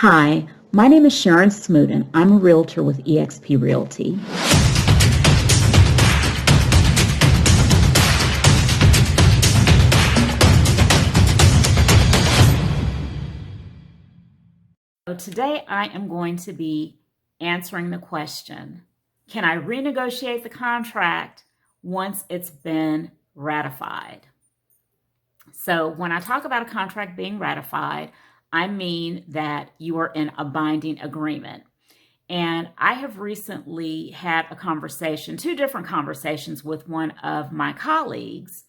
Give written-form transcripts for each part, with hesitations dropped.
Hi, my name is Sharon Smoot, and I'm a Realtor with eXp Realty. So today I am going to be answering the question, can I renegotiate the contract once it's been ratified? So when I talk about a contract being ratified, I mean that you are in a binding agreement. And I have recently had a conversation, two different conversations with one of my colleagues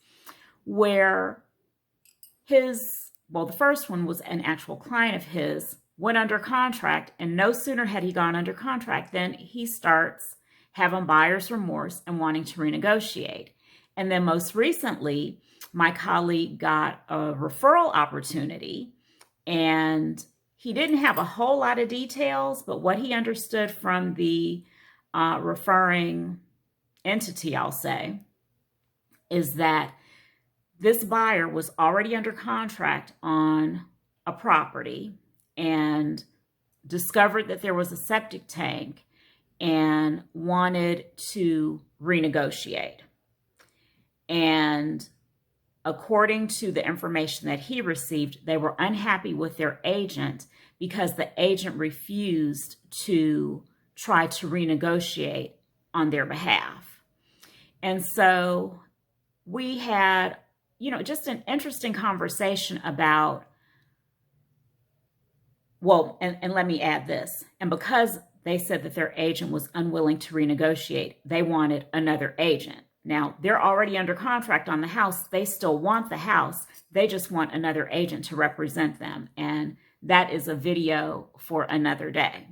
where the first one was an actual client of his, went under contract, and no sooner had he gone under contract than he starts having buyer's remorse and wanting to renegotiate. And then most recently, my colleague got a referral opportunity, and he didn't have a whole lot of details, but what he understood from the referring entity, I'll say, is that this buyer was already under contract on a property and discovered that there was a septic tank and wanted to renegotiate. And according to the information that he received, they were unhappy with their agent because the agent refused to try to renegotiate on their behalf. And so we had, just an interesting conversation about, and let me add this. And because they said that their agent was unwilling to renegotiate, they wanted another agent. Now, they're already under contract on the house. They still want the house. They just want another agent to represent them. And that is a video for another day.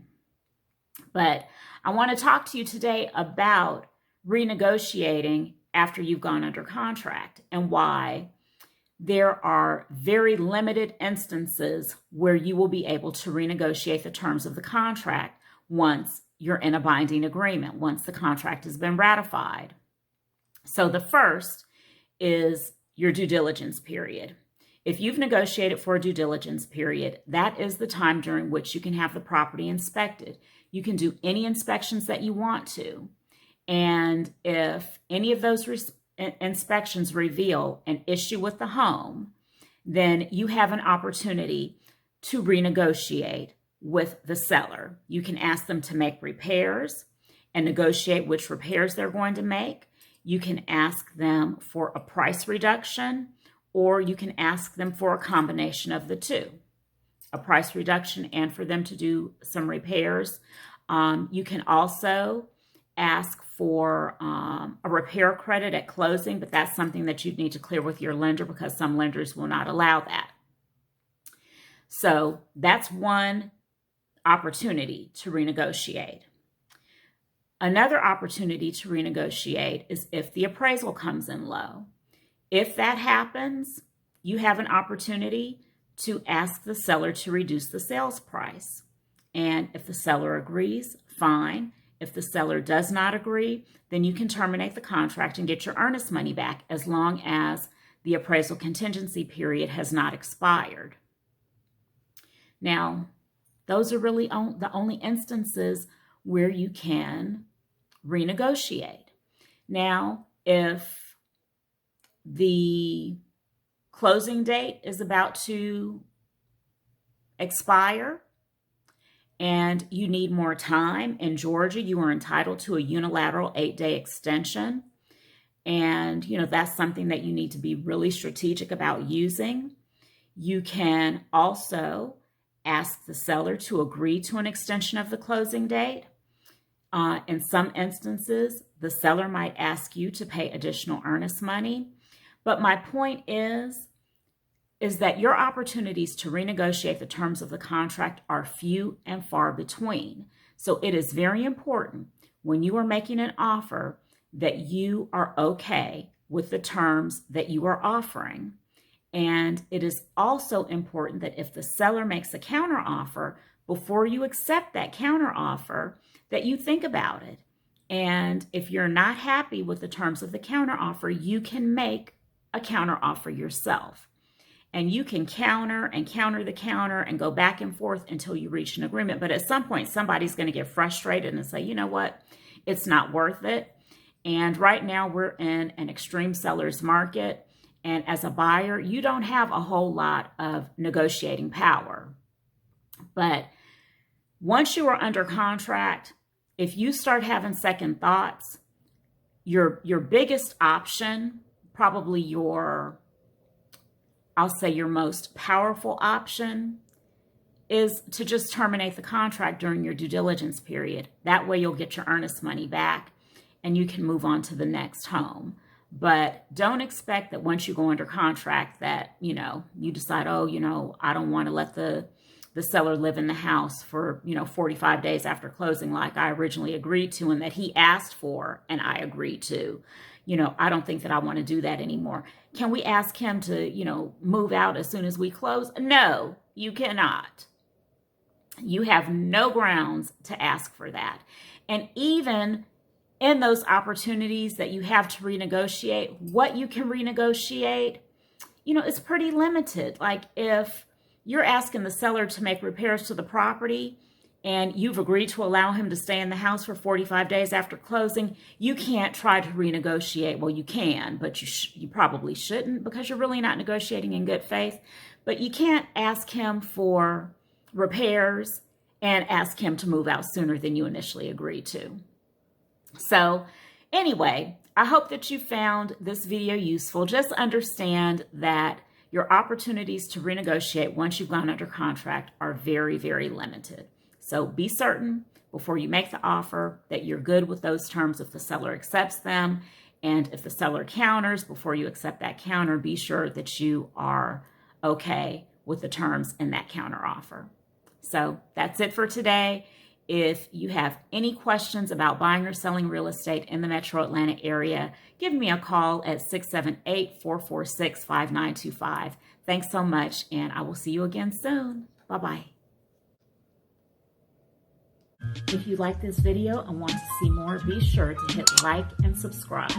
But I want to talk to you today about renegotiating after you've gone under contract and why there are very limited instances where you will be able to renegotiate the terms of the contract once you're in a binding agreement, once the contract has been ratified. So the first is your due diligence period. If you've negotiated for a due diligence period, that is the time during which you can have the property inspected. You can do any inspections that you want to. And if any of those inspections reveal an issue with the home, then you have an opportunity to renegotiate with the seller. You can ask them to make repairs and negotiate which repairs they're going to make. You can ask them for a price reduction, or you can ask them for a combination of the two, a price reduction and for them to do some repairs. You can also ask for a repair credit at closing, but that's something that you'd need to clear with your lender because some lenders will not allow that. So that's one opportunity to renegotiate. Another opportunity to renegotiate is if the appraisal comes in low. If that happens, you have an opportunity to ask the seller to reduce the sales price. And if the seller agrees, fine. If the seller does not agree, then you can terminate the contract and get your earnest money back as long as the appraisal contingency period has not expired. Now, those are really the only instances where you can renegotiate. Now, if the closing date is about to expire and you need more time, in Georgia, you are entitled to a unilateral 8-day extension. And, that's something that you need to be really strategic about using. You can also ask the seller to agree to an extension of the closing date. In some instances, the seller might ask you to pay additional earnest money. But my point is that your opportunities to renegotiate the terms of the contract are few and far between. So it is very important when you are making an offer that you are okay with the terms that you are offering. And it is also important that if the seller makes a counteroffer, before you accept that counteroffer, that you think about it. And if you're not happy with the terms of the counteroffer, you can make a counteroffer yourself. And you can counter and counter the counter and go back and forth until you reach an agreement. But at some point, somebody's going to get frustrated and say, you know what, it's not worth it. And right now we're in an extreme seller's market. And as a buyer, you don't have a whole lot of negotiating power. But once you are under contract, if you start having second thoughts, your biggest option, probably I'll say your most powerful option, is to just terminate the contract during your due diligence period. That way you'll get your earnest money back and you can move on to the next home. But don't expect that once you go under contract that, you decide, I don't want to let the seller live in the house for, 45 days after closing like I originally agreed to and that he asked for and I agreed to. I don't think that I want to do that anymore. Can we ask him to, move out as soon as we close? No, you cannot. You have no grounds to ask for that. And even in those opportunities that you have to renegotiate, what you can renegotiate, is pretty limited. Like if you're asking the seller to make repairs to the property and you've agreed to allow him to stay in the house for 45 days after closing, you can't try to renegotiate. Well, you can, but you probably shouldn't because you're really not negotiating in good faith. But you can't ask him for repairs and ask him to move out sooner than you initially agreed to. So anyway, I hope that you found this video useful. Just understand that your opportunities to renegotiate once you've gone under contract are very, very limited. So be certain before you make the offer that you're good with those terms if the seller accepts them. And if the seller counters, before you accept that counter, be sure that you are okay with the terms in that counter offer. So that's it for today. If you have any questions about buying or selling real estate in the Metro Atlanta area, give me a call at 678-446-5925. Thanks so much, and I will see you again soon. Bye-bye. If you like this video and want to see more, be sure to hit like and subscribe.